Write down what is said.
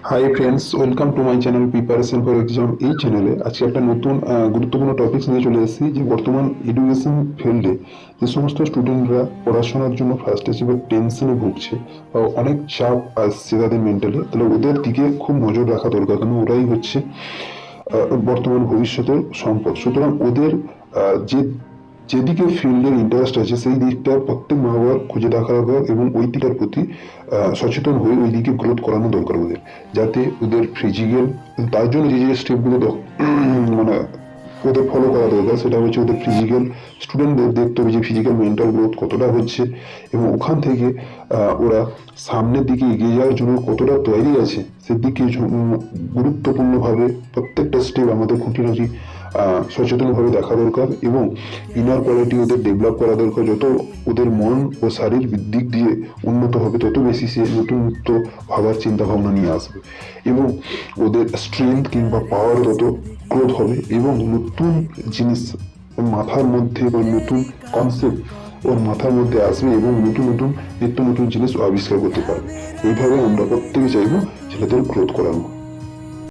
Hi friends, welcome to my channel preparation for exam. এই চ্যানেলে আজকে একটা নতুন গুরুত্বপূর্ণ টপিক নিয়ে চলে এসেছি যে বর্তমান এডুকেশন ফিল্ডে যে সমস্ত স্টুডেন্টরা পড়াশোনার জন্য ফার্স্ট হিসেবে টেনশনে ভুগছে বা অনেক চাপ আসছে তাদের মেন্টালি, তাহলে ওদের দিকে খুব নজর রাখা দরকার, কারণ ওরাই হচ্ছে বর্তমান ভবিষ্যতের সম্পদ। সুতরাং ওদের যে যেদিকে ফিল্ডের ইন্টারেস্ট আছে সেই দিকটা প্রত্যেক মা বাবার খুঁজে দেখা দরকার এবং ওই দিকটার প্রতি সচেতন হয়ে ওই দিকে গ্রোথ করানো দরকার ওদের, যাতে ওদের ফিজিক্যাল, তার জন্য যে যে স্টেপগুলো মানে ওদের ফলো করা দরকার সেটা হচ্ছে ওদের ফিজিক্যাল, স্টুডেন্টদের দেখতে হবে যে ফিজিক্যাল মেন্টাল গ্রোথ কতটা হচ্ছে এবং ওখান থেকে ওরা সামনের দিকে এগিয়ে যাওয়ার জন্য কতটা তৈরি আছে সেদিকে গুরুত্বপূর্ণভাবে প্রত্যেকটা স্টেপ আমাদের খুঁটিনাটি সচেতনভাবে দেখা দরকার এবং ইনার কোয়ালিটি ওদের ডেভেলপ করা দরকার। যত ওদের মন ও শারীরিক দিক দিয়ে উন্নত হবে তত বেশি সে নতুন ভাবার চিন্তা ভাবনা নিয়ে আসবে এবং ওদের স্ট্রেংথ কিংবা পাওয়ার তত গ্রোথ হবে এবং নতুন জিনিস মাথার মধ্যে বা নতুন কনসেপ্ট ওর মাথার মধ্যে আসবে এবং নতুন নতুন নিত্য নতুন জিনিস আবিষ্কার করতে পারবে। এইভাবে আমরা প্রত্যেকে চাইবো ছেলেদের গ্রোথ করানো।